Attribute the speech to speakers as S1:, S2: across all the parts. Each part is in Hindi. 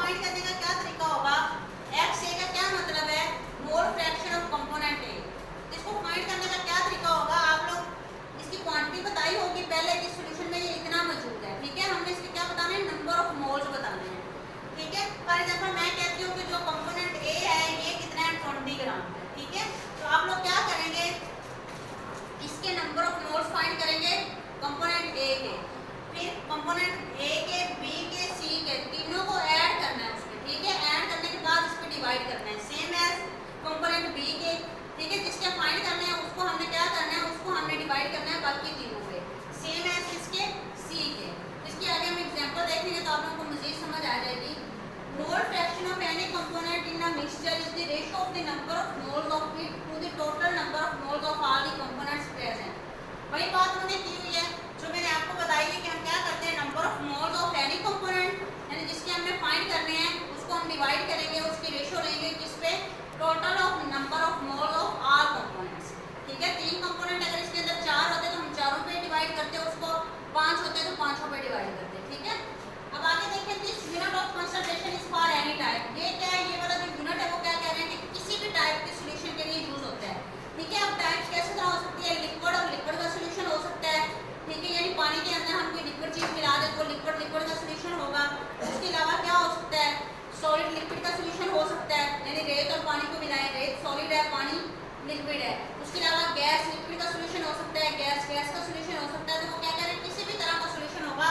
S1: फाइंड करने का क्या तरीका होगा, एक्स ए का क्या मतलब है, मोल फ्रैक्शन ऑफ कंपोनेंट ए। इसको फाइंड करने का क्या तरीका होगा, आप लोग इसकी क्वांटिटी बताई होगी पहले कि सॉल्यूशन में ये इतना मौजूद है, ठीक है। हमने इसके क्या बताना है, नंबर ऑफ मोल्स बताने हैं, ठीक है। फॉर एग्जांपल मैं कहती हूँ कि जो कंपोनेंट ए है ये कितना है, 20 ग्राम है, ठीक है। तो आप लोग क्या करेंगे, इसके नंबर ऑफ मोल्स फाइंड करेंगे कंपोनेंट ए के, फिर कंपोनेंट ए के, बी के, सी के, तीनों को ऐड करना है उसमें, ठीक है। ऐड करने के बाद इस पे डिवाइड करना है, सेम एज कंपोनेंट बी के, ठीक है। जिसके फाइंड करने हैं उसको हमने क्या करना है, उसको हमने डिवाइड करना है बाकी तीनों पे, सेम एज किसके, सी के। इसके आगे हम एग्जांपल देखेंगे तो आप लोगों को मजीद समझ आ जाएगी। Mole fraction of any component in a mixture is the ratio of the number of moles of it to the total number of moles of all the components present. वही बात उन्होंने की हुई है जो मैंने आपको बताई है कि हम क्या करते हैं, number of moles of any component यानी जिसके हमने फाइंड करने हैं उसको हम डिवाइड करेंगे, उसकी रेशियो लेंगे किस पे, total of number of moles of all components, ठीक है। 3 कंपोनेंट अगर इसके अंदर 4 होते तो हम चारों पे डिवाइड करते, उसको 5 होते तो 5 पे डिवाइड करते, ठीक है। अब आगे देखिए, this unit of concentration is for any type. ये क्या है, ये वाला जो यूनिट है वो क्या कह रहे हैं कि किसी भी टाइप के सॉल्यूशन के लिए यूज होता है, ठीक है। अब टाइप्स कैसे तरह हो सकती है, लिक्विड और लिक्विड का सॉल्यूशन हो सकता है, ठीक है। यानी पानी के अंदर हम कोई लिक्विड चीज मिला दें तो लिक्विड का सॉल्यूशन होगा। उसके अलावा क्या हो सकता है, सॉलिड लिक्विड का सॉल्यूशन हो सकता है, यानी रेत और पानी को मिलाएं, रेत सॉलिड है, पानी लिक्विड है। उसके अलावा गैस लिक्विड का सॉल्यूशन हो सकता है, गैस का सॉल्यूशन हो सकता है। तो वो क्या कह रहे हैं, किसी भी तरह का सॉल्यूशन होगा,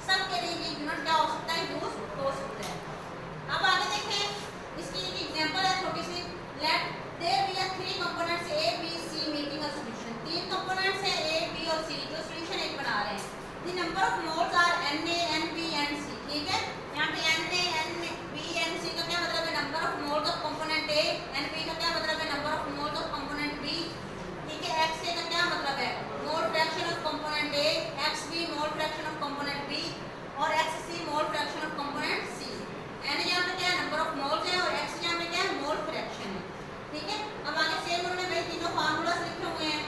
S1: सब के लिए ये यूनिट क्या हो सकता है, यूज हो सकता है। अब आगे देखें, इसकी एक एग्जांपल है छोटी सी, let there be 3 components A B C making a solution. 3 components है ए बी और सी जो सॉल्यूशन एक बना रहे हैं। The number of moles are Na Nb and C, ठीक है। यहाँ पे Na Nb and C का क्या मतलब है, number of moles of component A, Nb का क्या मतलब है, number of moles of component B, ठीक है। Xa का क्या मतलब है, mole fraction of component A, Xb mole fraction of component B और Xc mole fraction of component C. N यहाँ पे क्या है, नंबर ऑफ मोल्स है और X यहाँ पे क्या है, मोल फ्रैक्शन है, ठीक है। अब आगे सेम उन्होंने वही तीनों फार्मूलास लिखे हुए हैं।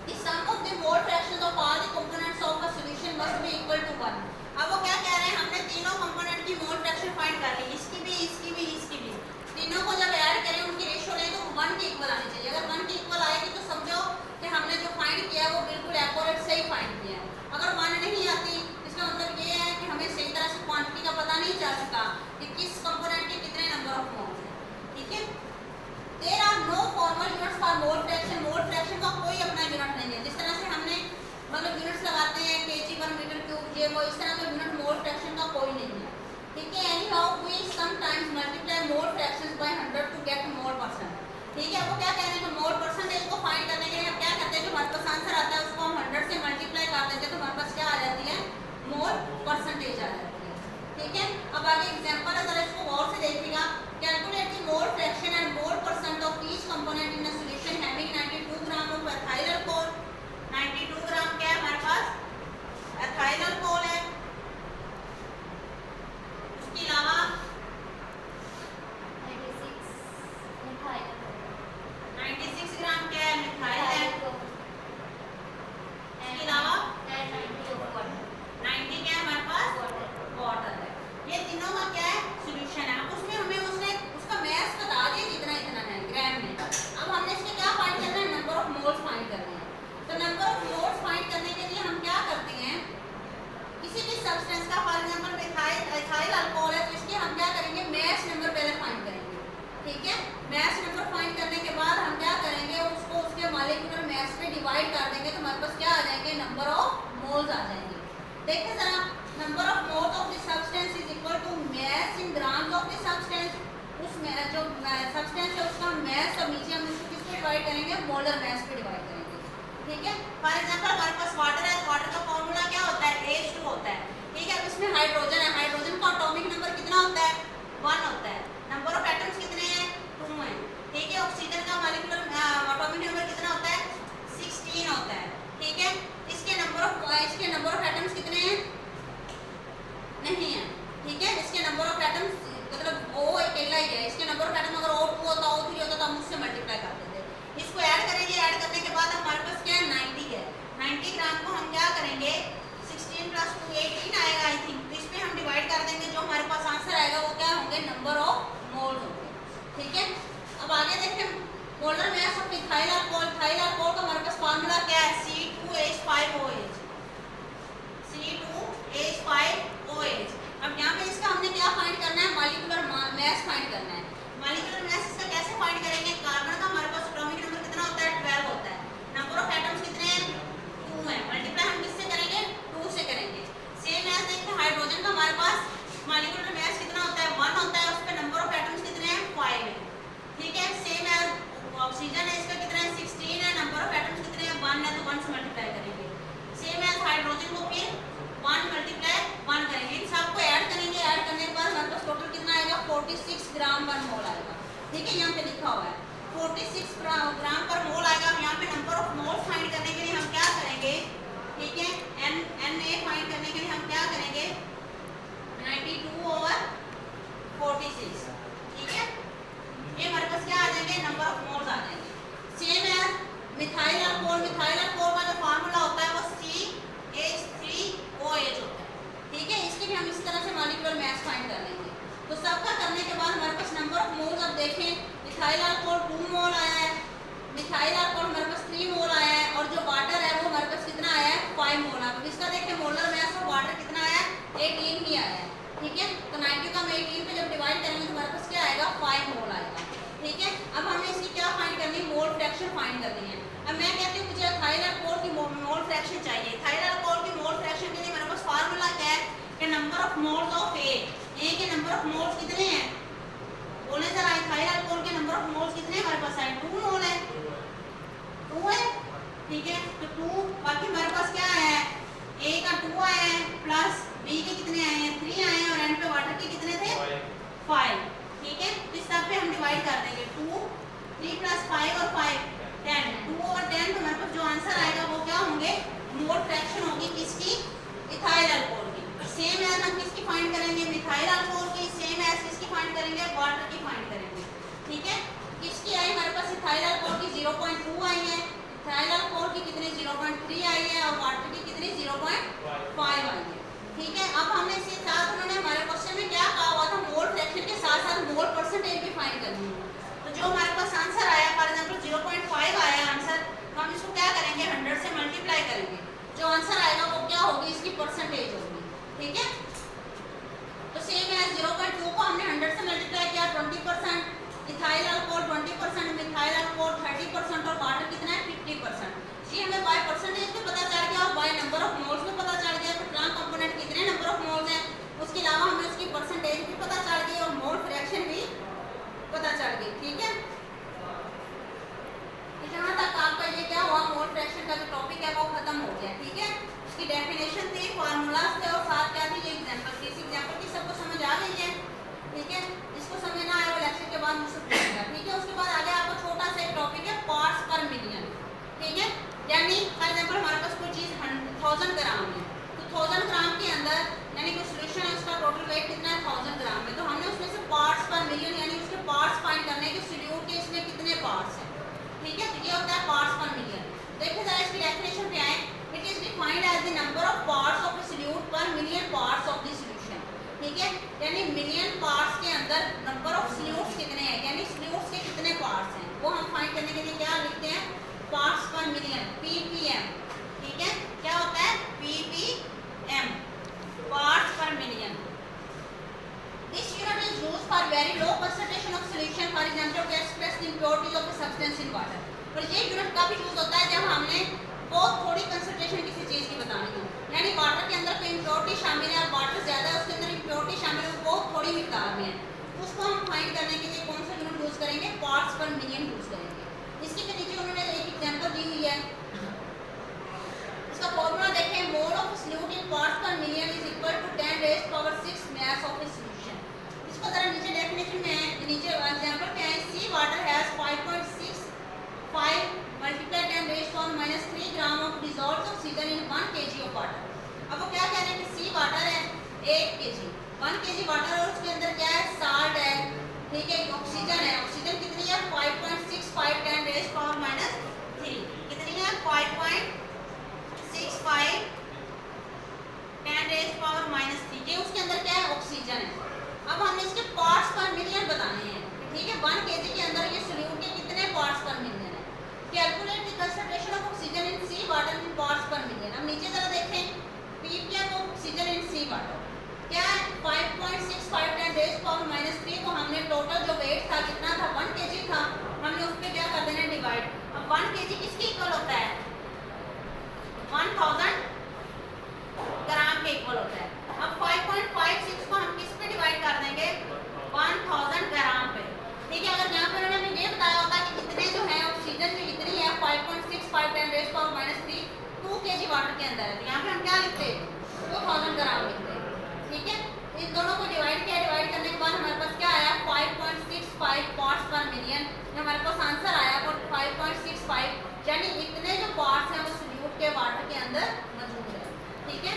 S1: The sum of the mole fractions of all the components of a solution must be equal to 1। अब वो क्या कह रहे हैं, हमने तीनों कंपोनेंट की मोल फ्रैक्शन फाइंड कर ली, इसकी भी, इसकी भी, इसकी भी। तीनों को जब ऐड करें उनकी रेशियो लें तो 1 के इक्वल आनी चाहिए। अगर 1 के इक्वल आएगी तो समझो कि हमने जो फाइंड किया है वो बिल्कुल एक्यूरेट सही फाइंड किया है। अगर 1 नहीं आती इसका मतलब ये है कि हमें सही तरह से क्वांटिटी का पता नहीं चल सका कि किस कंपोनेंट के कितने नंबर ऑफ मोल्स हैं, ठीक है। There are no formal units for mole fraction। Mole fraction का कोई अपना यूनिट नहीं है। जिस तरह से हमने मतलब यूनिट्स लगाते हैं kg/m3 ये वो, इस तरह का यूनिट मोल फ्रैक्शन का कोई नहीं है, ठीक है। anyhow we sometimes multiply mole fractions by 100 to get mole percent, ठीक है। वो क्या कह रहे हैं कि मोल परसेंटेज को फाइंड करने के लिए हम क्या करते हैं, जो हमारे पास आंसर आता है उसको हम 100 से मल्टीप्लाई कर देते हैं तो हमारे पास क्या आ जाती है, मोल परसेंटेज आ जाती है, ठीक है। अब आगे एग्जांपल है, जरा इसको गौर से देखिएगा। Calculate the mole fraction and mole percent of each component in a solution having 92 gram of ethyl alcohol. 92 ग्राम क्या है हमारे पास, एथाइल अल्कोहल है। उसके अलावा 96 ग्राम क्या है, मिथाइल है। इसके अलावा 90 क्या है हमारे पास, वाटर है। ये तीनों का क्या है, सॉल्यूशन है। उसमें हमें उसने उसका मैस बता दिया जितना इतना है ग्राम में। अब हमने इसके क्या फाइंड करना है, नंबर ऑफ मोल्स फाइंड करने हैं। तो नंबर ऑफ मोल्स फाइंड करने के लिए हम क्या करते हैं, किसी भी सब्सटेंस का, फॉर एग्जांपल एथाइल अल्कोहल है तो इसके हम क्या करेंगे, मैस नंबर पहले फाइंड करेंगे, ठीक है। मैस नंबर फाइंड करने के बाद हम क्या करेंगे, उसको उसके मॉलिक्यूलर मैस पे डिवाइड कर देंगे तो हमारे पास क्या आ जाएंगे, नंबर ऑफ मोल्स आ जाएंगे। देखिए जरा, number of moles of the substance is equal to mass in grams of the substance. उस जो सब्सटेंस है उसका मैस और नीचे हम इसको किस पे डिवाइड करेंगे, मोलर मैस पे डिवाइड करेंगे, ठीक है। फॉर एग्जांपल हमारे पास वाटर है, वाटर का फॉर्मूला क्या होता है, H2 होता है, ठीक है। अब इसमें हाइड्रोजन है, हाइड्रोजन का एटॉमिक नंबर कितना होता है, 1 होता है। नंबर ऑफ एटम्स कितने हैं, 2 हैं, ठीक है। ऑक्सीजन का मॉलिक्यूलर एटॉमिक नंबर कितना होता है, 16 होता है, ठीक है। इसके नंबर ऑफ एटम्स कितने हैं, नहीं है, ठीक है। इसके नंबर ऑफ एटम्स मतलब O अकेला ही है, इसके नंबर ऑफ एटम अगर O2 होता, O3 होता तो हम उससे मल्टीप्लाई कर देते। इसको ऐड करेंगे, ऐड करने के बाद हमारे पास क्या है, 90 है। 90 ग्राम को हम क्या करेंगे, 16 + 2 18 आएगा आई थिंक, तो इस पे हम डिवाइड डिवाइड कर देंगे, जो हमारे पास आंसर आएगा वो क्या होंगे, नंबर ऑफ मोल्स होंगे। ठीक है, अब आगे देखें molar mass of ethyl alcohol. Ethyl alcohol का हमारे पास फार्मूला क्या है, C2H5OH, C2H5OH। अब यहाँ पे इसका हमने क्या फाइंड करना है, मॉलिक्यूलर मास फाइंड करना है। मॉलिक्यूलर मास इसका कैसे फाइंड करेंगे, कार्बन का हमारे पास एटॉमिक नंबर कितना होता है, 12 होता है। नंबर ऑफ एटम्स कितने हैं, 2 है। मल्टीप्लाई हम किससे करेंगे, 2 से करेंगे। सेम एज देखिए हाइड्रोजन का हमारे पास मॉलिक्यूलर मास कितना होता है, 1 होता है, उस पे नंबर ऑफ एटम्स कितने हैं, 5 है। ठीक है, सेम एज ऑक्सीजन है, इसका कितना है, 16 है, नंबर ऑफ एटम्स कितने हैं, 1 है, तो 1 से मल्टीप्लाई करेंगे। सेम एज हाइड्रोजन को फिर 1 मल्टीप्लाई 1 करेंगे, इन सबको ऐड करेंगे। ऐड करने के बाद हमारे पास टोटल कितना आएगा, 46 ग्राम पर मोल आएगा। ठीक है, यहाँ पे लिखा हुआ है 46 ग्राम पर मोल आएगा। अब यहाँ पे नंबर ऑफ मोल फाइंड करने के लिए हम क्या करेंगे, ठीक है, Na फाइंड करने के लिए हम क्या करेंगे, 92/46। ठीक है, ये हमारे पास क्या आ जाएंगे, नंबर ऑफ मोल्स आ जाएंगे। सेम है मिथाइल अल्कोहल। मिथाइल अल्कोहल का जो फार्मूला होता है वो CH3OH होता है। ठीक है, इसके भी हम इस तरह से मॉलिक्यूलर मास फाइंड कर लेंगे। तो सबका करने के बाद हमारे पास नंबर ऑफ मोल्स, अब देखें मिथाइल अल्कोहल 2 मोल आया है, मिथाइल अल्कोहल हमारे पास 3 मोल आया है, और जो वाटर है वो हमारे पास कितना आया है, 5 मोल। अब इसका देखें मोलर मास ऑफ वाटर कितना आया है, 18 ही आया है। ठीक है, तो 90 का हम 18 पे जब डिवाइड करेंगे तो हमारे पास क्या आएगा, 5 मोल आएगा। ठीक है, अब हमने इसकी क्या फाइंड करनी है, मोल फ्रैक्शन फाइंड करनी है। अब मैं कहती हूँ मुझे इथाइल अल्कोहल की मोल फ्रैक्शन चाहिए। इथाइल अल्कोहल की मोल फ्रैक्शन के लिए मेरे पास फार्मूला क्या है कि नंबर ऑफ मोल्स ऑफ ए के नंबर ऑफ मोल्स कितने हैं, बोले जरा। इथाइल अल्कोहल के नंबर ऑफ मोल्स कितने हैं हमारे पास है, 2 मोल है, 2 है। ठीक है, तो 2, बाकी हमारे पास क्या आया है, ए का 2 आया है, प्लस बी के कितने आए हैं, 3 आए हैं, और एंड पे वाटर के कितने थे, 5। ठीक है, इस सब पे हम डिवाइड कर देंगे, 2, 3 + 5 और 5 10, 2/10। तो हमारे पास जो आंसर आएगा वो क्या होंगे, मोल फ्रैक्शन होगी किसकी, इथाइल अल्कोहल की। सेम एज हम किसकी फाइंड करेंगे, मिथाइल अल्कोहल की। सेम एज किसकी फाइंड करेंगे, वाटर की फाइंड करेंगे। ठीक है, किसकी आई हमारे पास, इथाइल अल्कोहल की 0.2 आई है, इथाइल अल्कोहल की कितनी 0.3 आई है, और वाटर की कितनी 0.5 आई है। ठीक है, अब हमने इसके साथ उन्होंने हमारे क्वेश्चन में क्या कहा हुआ था, मोल फ्रैक्शन के साथ साथ मोल परसेंटेज भी फाइंड करनी है। तो जो हमारे पास आंसर आया, फॉर एग्जांपल 0.5 आया आंसर, तो हम इसको क्या करेंगे, 100 से मल्टीप्लाई करेंगे, जो आंसर आएगा वो क्या होगी, इसकी परसेंटेज होगी। ठीक है, तो सेम है 0.2 को हमने 100 से मल्टीप्लाई किया, 20%, इथाइल अल्कोहल 20%, मिथाइल अल्कोहल 30%, और वाटर कितना है, 50%। ये हमें बाय परसेंटेज पे पता चल गया और बाय नंबर ऑफ मोल्स में पता चल गया कि प्लांट कंपोनेंट कितने नंबर ऑफ मोल्स हैं। उसके अलावा हमें उसकी परसेंटेज भी पता चल गई और मोल फ्रैक्शन भी पता चल गई। ठीक है, जहाँ तक आपका ये क्या हुआ, मोल फ्रैक्शन का जो टॉपिक है वो खत्म हो गया। ठीक है, उसकी डेफिनेशन थी, फार्मूलाज थे, और साथ क्या थी, ये एग्जांपल थी। इस एग्जांपल की सबको समझ आ गई है। ठीक है, जिसको समझ ना आए वो लेक्चर के बाद मुझसे पूछेगा। ठीक है, उसके बाद आगे आपको छोटा सा एक टॉपिक है, पार्ट्स पर मिलियन। ठीक है, यानी फॉर एग्जांपल हमारे पास कोई चीज़ 1000 ग्राम है, तो 1000 ग्राम के अंदर यानी कोई सोल्यूशन है, उसका टोटल वेट कितना है, 1000 ग्राम है। तो हमने उसमें से पार्ट्स पर मिलियन यानी उसके पार्ट्स फाइंड करने के, सोल्यूट के इसमें कितने पार्ट्स हैं। ठीक है, तो ये होता है पार्ट्स पर मिलियन। देखिए जरा इसकी डेफिनेशन पे आए, it is defined as the number of parts of a solute per million parts of the solution. ठीक है, यानी मिलियन पार्ट्स के अंदर नंबर ऑफ सोल्यूट्स कितने हैं, यानी सोल्यूट्स के कितने पार्ट्स हैं, वो हम फाइंड करने के लिए क्या लिखते हैं, पार्ट्स पर मिलियन, ppm। ठीक है, क्या होता है, ppm, parts per million. This unit is used for very low concentration of solution, for example to express the impurities of a substance in water। और ये यूनिट कब यूज होता है, जब हमने बहुत थोड़ी कंसंट्रेशन किसी चीज़ की बतानी हो, यानी वाटर के अंदर कोई इम्प्योरिटी शामिल है और वाटर ज़्यादा है, उसके अंदर इम्प्योरिटी शामिल है, बहुत थोड़ी मिकदार में है, उसको हम फाइंड करने के लिए कौन सा यूनिट यूज़ करेंगे, पार्ट्स पर मिलियन यूज़ करेंगे। इसके भी नीचे उन्होंने एक एग्जांपल दी हुई है, इसका फॉर्मूला देखें, mole of solute in parts per million is equal to 10⁻⁶ mass of a solution. इसको जरा नीचे डेफिनेशन में नीचे एग्जांपल पे है, sea water has 5.65 multiply 10⁻³ gram of dissolved oxygen in 1 kg of water. अब वो क्या कह रहे हैं कि सी वाटर है 1 kg, 1 kg वाटर और उसके अंदर क्या है, साल्ट है। ठीक है, ऑक्सीजन है, ऑक्सीजन कितनी है, 5.65 10⁻³ कितनी है, 5.65 10⁻³ ये उसके अंदर क्या है, kg वाटर के अंदर है, तो यहाँ पे हम क्या लिखते हैं 2000 ग्राम लिखते हैं। ठीक है, इन दोनों को डिवाइड किया, डिवाइड करने के बाद हमारे पास क्या आया 5.65 पार्ट्स पर मिलियन, जो हमारे पास आंसर आया वो 5.65, यानी इतने जो पार्ट्स हैं वो सोल्यूट के वाटर के अंदर मौजूद है। ठीक है।